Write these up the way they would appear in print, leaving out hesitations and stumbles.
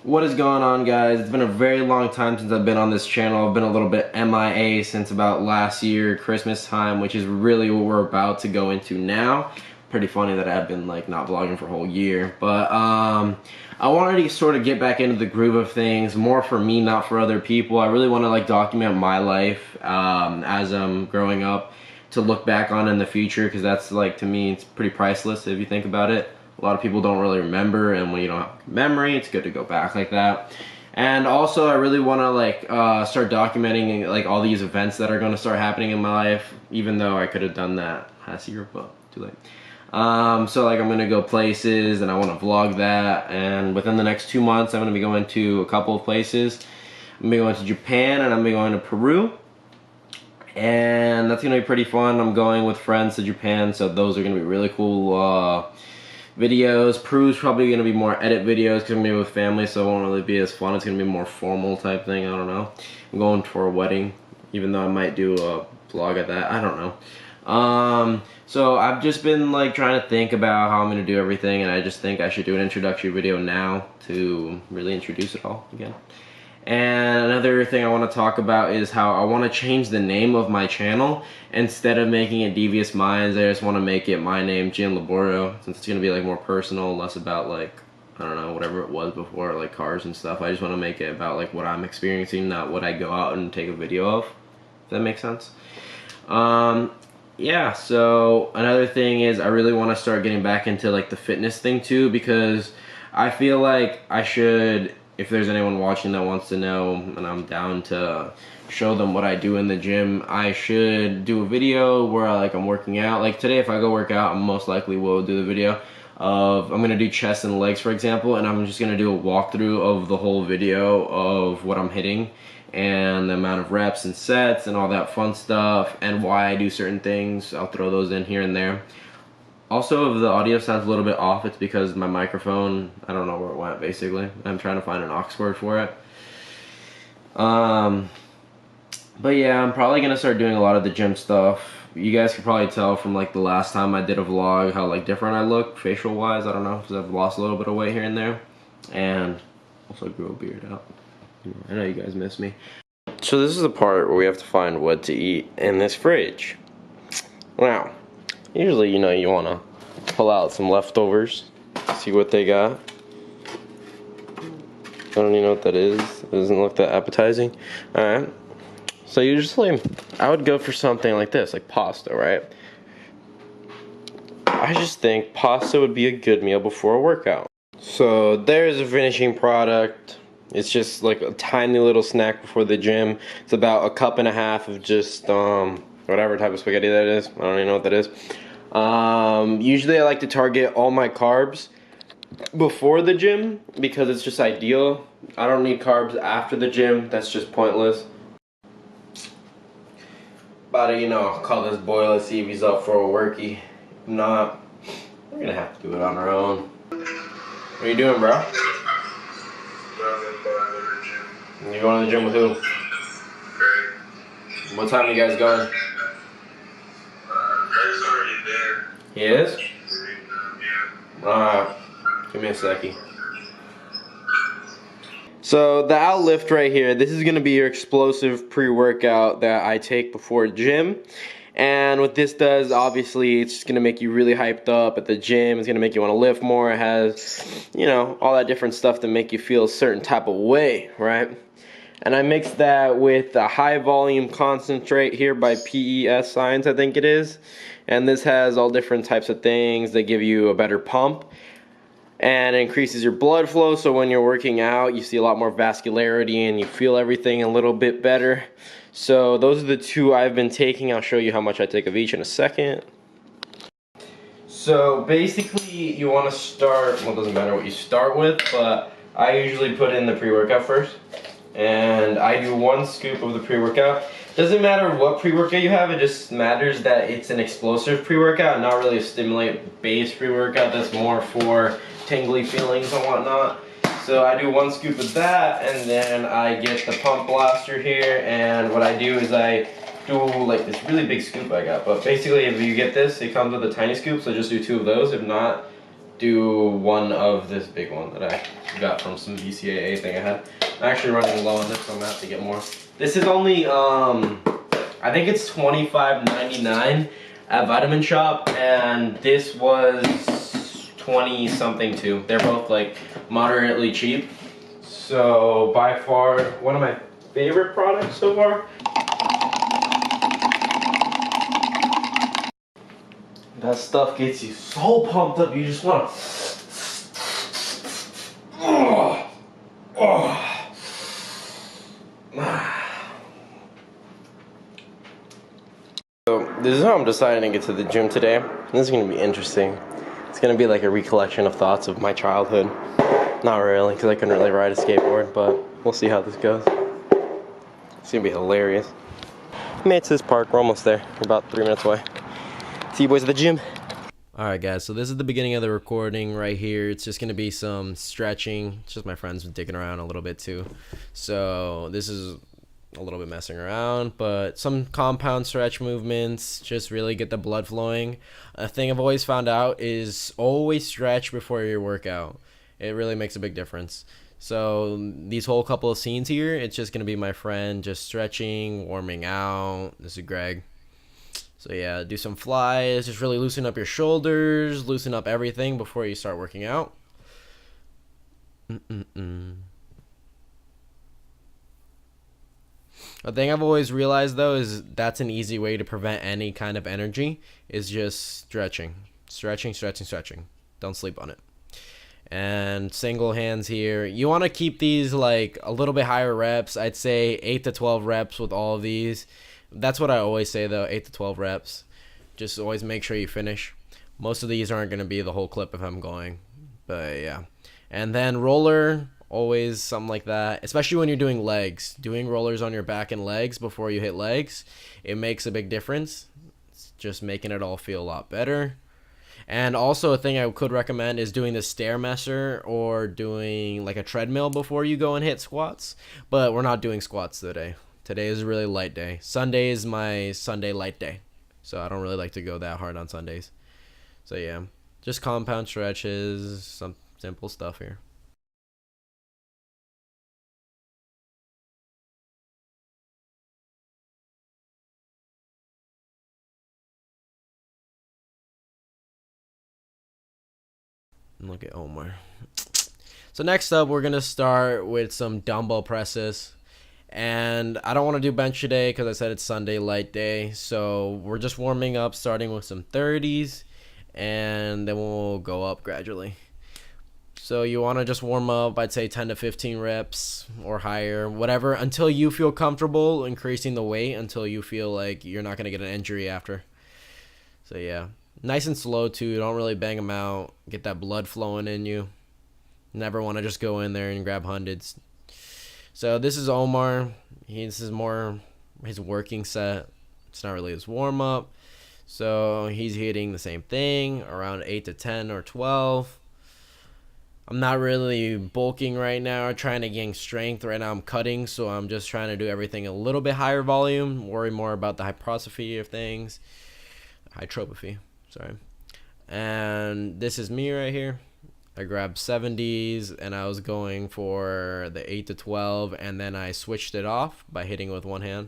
What is going on, guys? It's been a very long time since I've been on this channel. I've been a little bit MIA since about last year, Christmas time, which is really what we're about to go into now. Pretty funny that I've been like not vlogging for a whole year, but I wanted to sort of get back into the groove of things, more for me, not for other people. I really want to like document my life as I'm growing up to look back on in the future, because that's like, to me, it's pretty priceless if you think about it. A lot of people don't really remember, and when you don't have memory, it's good to go back like that. And also, I really want to like start documenting like all these events that are going to start happening in my life, even though I could have done that last year, but too late. So like I'm going to go places, and I want to vlog that, and within the next 2 months, I'm going to be going to a couple of places. I'm going to be going to Japan, and I'm going to be going to Peru. And that's going to be pretty fun. I'm going with friends to Japan, so those are going to be really cool videos. Peru's probably going to be more edit videos because I'm going to be with family, so it won't really be as fun. It's going to be more formal type thing. I don't know. I'm going for a wedding, even though I might do a vlog at that. I don't know. So I've just been like trying to think about how I'm going to do everything, and I just think I should do an introductory video now to really introduce it all again. And another thing I want to talk about is how I want to change the name of my channel. Instead of making it Devious Minds, I just want to make it my name, Gian Laboro, since it's going to be like more personal, less about like, I don't know, whatever it was before, like cars and stuff. I just want to make it about like what I'm experiencing, not what I go out and take a video of, if that makes sense. Yeah, so another thing is I really want to start getting back into like the fitness thing too, because I feel like I should, if there's anyone watching that wants to know, and I'm down to show them what I do in the gym, I should do a video where I'm working out. Like today, if I go work out, I most likely will do the video of, I'm gonna do chest and legs, for example, and I'm just gonna do a walkthrough of the whole video of what I'm hitting and the amount of reps and sets and all that fun stuff and why I do certain things. I'll throw those in here and there. Also, if the audio sounds a little bit off, it's because my microphone, I don't know where it went, basically. I'm trying to find an aux cord for it. But yeah, I'm probably going to start doing a lot of the gym stuff. You guys can probably tell from like the last time I did a vlog how like different I look facial wise. I don't know, because I've lost a little bit of weight here and there. And also grew a beard out. I know you guys miss me. So this is the part where we have to find what to eat in this fridge. Now, usually, you know, you want to pull out some leftovers, see what they got. I don't even know what that is. It doesn't look that appetizing. Alright. So usually, I would go for something like this, like pasta, right? I just think pasta would be a good meal before a workout. So there's a finishing product. It's just like a tiny little snack before the gym. It's about 1.5 cups of just whatever type of spaghetti that is. I don't even know what that is. Usually I like to target all my carbs before the gym because it's just ideal. I don't need carbs after the gym. That's just pointless. About to, you know, call this boy. Let's see if he's up for a workie. If not, we're gonna have to do it on our own. What are you doing, bro? You going to the gym with who? What time are you guys going? Greg's already there. He is? Yeah. Give me a seckie. So the Outlift right here, this is going to be your explosive pre-workout that I take before gym. And what this does, obviously, it's just going to make you really hyped up at the gym. It's going to make you want to lift more. It has, you know, all that different stuff to make you feel a certain type of way, right? And I mix that with a high volume concentrate here by PES Science, I think it is. And this has all different types of things that give you a better pump. And it increases your blood flow, so when you're working out, you see a lot more vascularity and you feel everything a little bit better. So those are the two I've been taking. I'll show you how much I take of each in a second. So basically, you want to start, well, it doesn't matter what you start with, but I usually put in the pre-workout first. And I do 1 scoop of the pre-workout. Doesn't matter what pre-workout you have, it just matters that it's an explosive pre-workout, not really a stimulate-based pre-workout that's more for tingly feelings and whatnot. So I do 1 scoop of that, and then I get the pump blaster here, and what I do is I do like this really big scoop I got. But basically, if you get this, it comes with a tiny scoop, so just do 2 of those. If not, do one of this big one that I got from some BCAA thing I had. I'm actually running low on this, so I'm gonna have to get more. This is only I think it's $25.99 at Vitamin Shop, and this was 20 something too. They're both like moderately cheap. So by far one of my favorite products so far. That stuff gets you so pumped up, you just wanna So this is how I'm deciding to get to the gym today. This is gonna be interesting. It's gonna be like a recollection of thoughts of my childhood. Not really, because I couldn't really ride a skateboard, but we'll see how this goes. It's gonna be hilarious. Made it to this park, we're almost there. We're about 3 minutes away. See you boys at the gym. Alright guys, so this is the beginning of the recording right here. It's just going to be some stretching. It's just my friends digging around a little bit too. So this is a little bit messing around, but some compound stretch movements, just really get the blood flowing. A thing I've always found out is always stretch before your workout. It really makes a big difference. So these whole couple of scenes here, it's just going to be my friend just stretching, warming out. This is Greg. So yeah, do some flies, just really loosen up your shoulders, loosen up everything before you start working out. A thing I've always realized though is that's an easy way to prevent any kind of energy, is just stretching. Stretching. Don't sleep on it. And single hands here. You want to keep these like a little bit higher reps. I'd say 8 to 12 reps with all of these. That's what I always say though, 8 to 12 reps. Just always make sure you finish. Most of these aren't going to be the whole clip if I'm going. But yeah. And then roller, always something like that. Especially when you're doing legs. Doing rollers on your back and legs before you hit legs. It makes a big difference. It's just making it all feel a lot better. And also a thing I could recommend is doing the Stairmaster or doing like a treadmill before you go and hit squats. But we're not doing squats today. Today is a really light day. Sunday is my Sunday light day. So I don't really like to go that hard on Sundays. So yeah, just compound stretches, some simple stuff here. And look at Omar. So next up, we're going to start with some dumbbell presses. And I don't want to do bench today because I said it's Sunday light day. So we're just warming up, starting with some 30s, and then we'll go up gradually. So you want to just warm up, I'd say 10 to 15 reps or higher, whatever, until you feel comfortable increasing the weight, until you feel like you're not going to get an injury after. So yeah, nice and slow too. Don't really bang them out. Get that blood flowing in you. Never want to just go in there and grab hundreds. So this is Omar. This is more his working set. It's not really his warm up. So he's hitting the same thing, around 8 to 10 or 12. I'm not really bulking right now, trying to gain strength. Right now I'm cutting, so I'm just trying to do everything a little bit higher volume. Worry more about the hypertrophy of things. Hypertrophy, sorry. And this is me right here. I grabbed 70s and I was going for the 8 to 12, and then I switched it off by hitting with one hand.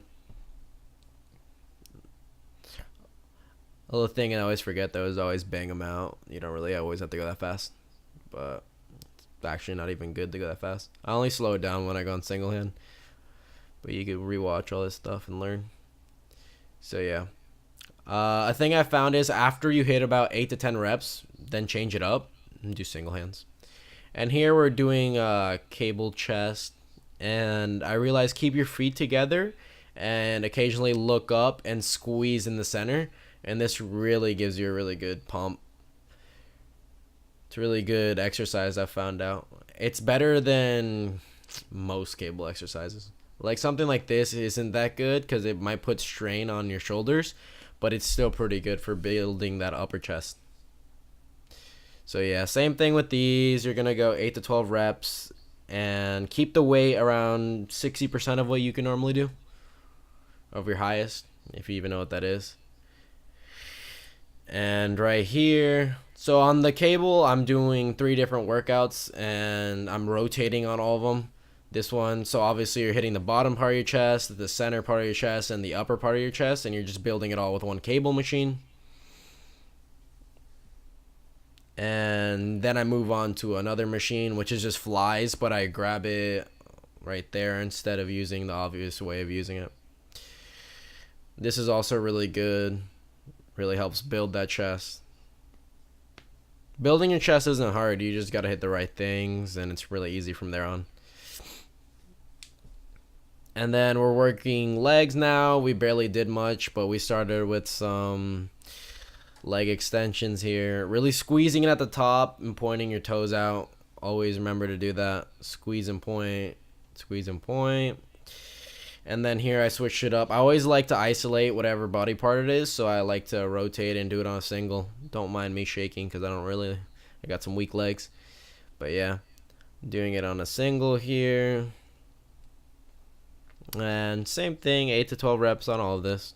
A little thing I always forget though is always bang them out. You don't really always have to go that fast, but it's actually not even good to go that fast. I only slow it down when I go on single hand, but you can rewatch all this stuff and learn. So yeah. A thing I found is after you hit about 8 to 10 reps, then change it up and do single hands. And here we're doing cable chest, and I realized keep your feet together and occasionally look up and squeeze in the center, and this really gives you a really good pump. It's a really good exercise, I found out. It's better than most cable exercises. Like something like this isn't that good because it might put strain on your shoulders, but it's still pretty good for building that upper chest. So yeah, same thing with these. You're going to go 8 to 12 reps and keep the weight around 60% of what you can normally do of your highest, if you even know what that is. And right here, So on the cable, I'm doing 3 different workouts, and I'm rotating on all of them. This one, so obviously you're hitting the bottom part of your chest, the center part of your chest, and the upper part of your chest, and you're just building it all with one cable machine. And then I move on to another machine, which is just flies, but I grab it right there instead of using the obvious way of using it. This is also really good. Really helps build that chest. Building your chest isn't hard. You just gotta hit the right things, and it's really easy from there on. And then we're working legs now. We barely did much, but we started with some leg extensions here. Really squeezing it at the top and pointing your toes out. Always remember to do that. Squeeze and point. Squeeze and point. And then here I switched it up. I always like to isolate whatever body part it is, so I like to rotate and do it on a single. Don't mind me shaking because I got some weak legs. But yeah, doing it on a single here. And same thing, 8 to 12 reps on all of this.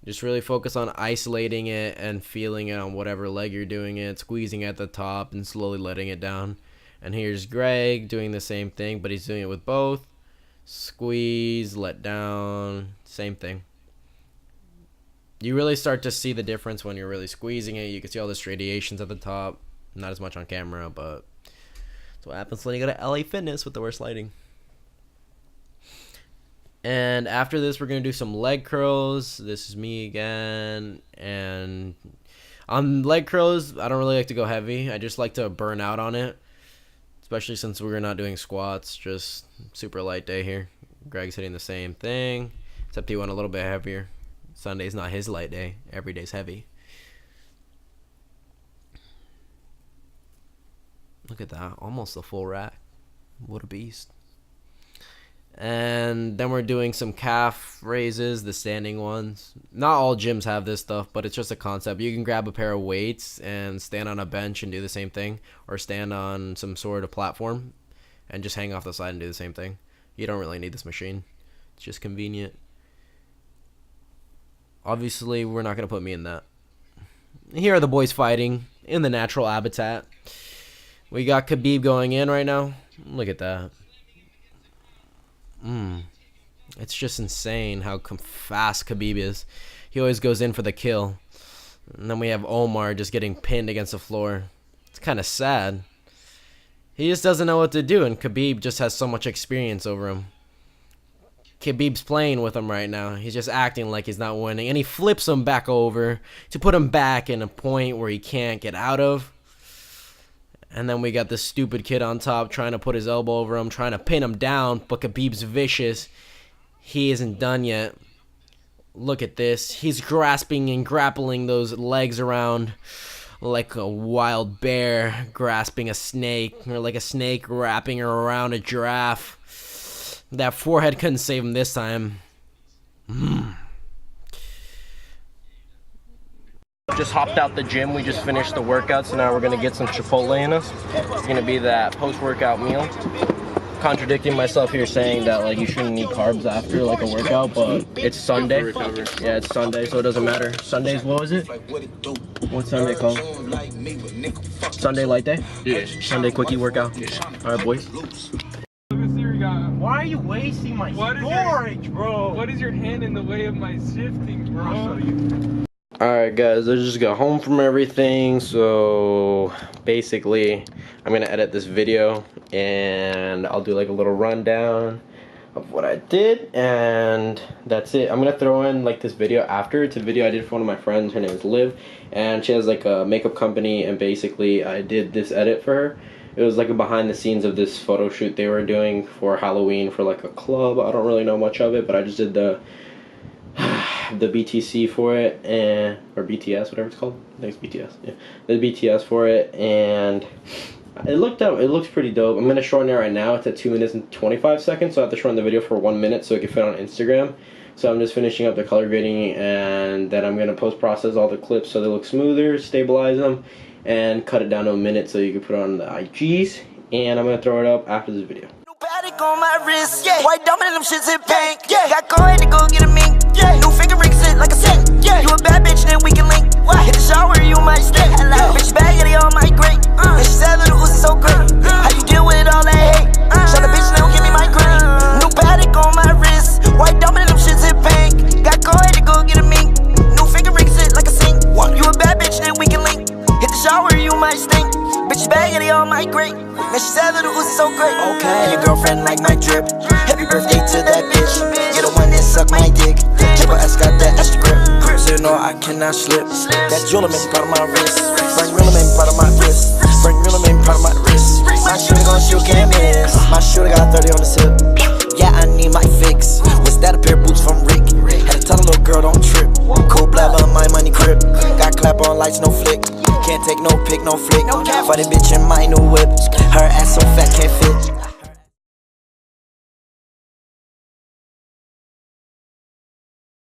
Just really focus on isolating it and feeling it on whatever leg you're doing it, squeezing at the top and slowly letting it down. And here's Greg doing the same thing, but he's doing it with both. Squeeze, let down, same thing. You really start to see the difference when you're really squeezing it. You can see all the striations at the top. Not as much on camera, but that's what happens when you go to LA Fitness with the worst lighting. And after this, we're going to do some leg curls. This is me again. And on leg curls, I don't really like to go heavy. I just like to burn out on it. Especially since we're not doing squats. Just super light day here. Greg's hitting the same thing. Except he went a little bit heavier. Sunday's not his light day. Every day's heavy. Look at that. Almost a full rack. What a beast. And then we're doing some calf raises, the standing ones. Not all gyms have this stuff, but it's just a concept. You can grab a pair of weights and stand on a bench and do the same thing, or stand on some sort of platform and just hang off the side and do the same thing. You don't really need this machine. It's just convenient. Obviously, we're not going to put me in that. Here are the boys fighting in the natural habitat. We got Khabib going in right now. Look at that. It's just insane how fast Khabib is. He always goes in for the kill. And then we have Omar just getting pinned against the floor. It's kind of sad. He just doesn't know what to do, and Khabib just has so much experience over him. Khabib's playing with him right now. He's just acting like he's not winning, and he flips him back over to put him back in a point where he can't get out of. And then we got this stupid kid on top trying to put his elbow over him, trying to pin him down, but Khabib's vicious. He isn't done yet. Look at this. He's grasping and grappling those legs around like a wild bear grasping a snake, or like a snake wrapping around a giraffe. That forehead couldn't save him this time. Just hopped out the gym. We just finished the workout, so now we're gonna get some Chipotle in us. It's gonna be that post-workout meal. Contradicting myself here, saying that like you shouldn't eat carbs after like a workout, but it's Sunday. Yeah, it's Sunday, so it doesn't matter. Sundays, what was it? What's Sunday called? Sunday light day? Yeah. Sunday quickie workout. All right, boys. Why are you wasting my storage, bro? What is your hand in the way of my shifting, bro? I'll show you. Alright guys, I just got home from everything, so basically I'm gonna edit this video and I'll do like a little rundown of what I did, and that's it. I'm gonna throw in like this video after. It's a video I did for one of my friends. Her name is Liv, and she has like a makeup company, and basically I did this edit for her. It was like a behind the scenes of this photo shoot they were doing for Halloween for like a club. I don't really know much of it, but I just did the BTC for it, and or BTS, whatever it's called. I think it's BTS. Yeah, the BTS for it, and it looks pretty dope. I'm gonna shorten it right now. It's at 2 minutes and 25 seconds, so I have to shorten the video for 1 minute so it can fit on Instagram. So I'm just finishing up the color grading, and then I'm gonna post process all the clips so they look smoother, stabilize them, and cut it down to a minute so you can put it on the IGs. And I'm gonna throw it up after this video. On my wrist, yeah. White diamond and them shits in pink, yeah. Got go ahead to go get a mink, yeah. New finger rings it like a cent, yeah. You a bad bitch, then we can link. Hit the shower, you might stink. Bitch bag, they all might great. And she said little Uzi so great. How you deal with all that hate? Shut a bitch, now give me my green. New Patek on my wrist. White diamond, them shits hit pink. Got go ahead to go get a mink. New finger ring sit like a sink. You a bad bitch, then we can link. Hit the shower, you might stink. Bitch bag, they all might great. Man, she said little Uzi so great. Okay, your girlfriend like my drip. Happy birthday to that bitch. You're the one that suck my dick. Triple S got that extra grip. So you know I cannot slip. That jewelry part of my wrist. Frank Rillaman part of my wrist. Frank Rillaman part of my wrist. My shooter gon' shoot, can't miss. My shooter got 30 on the tip. Yeah, I need my fix. Was that a pair of boots from Rick? Had to tell a little girl don't trip. Cool blabber, my money crib. Got clap on lights, no flick. Can't take no pic, no flick. For the bitch in my new whip. Her ass so fat, can't fit.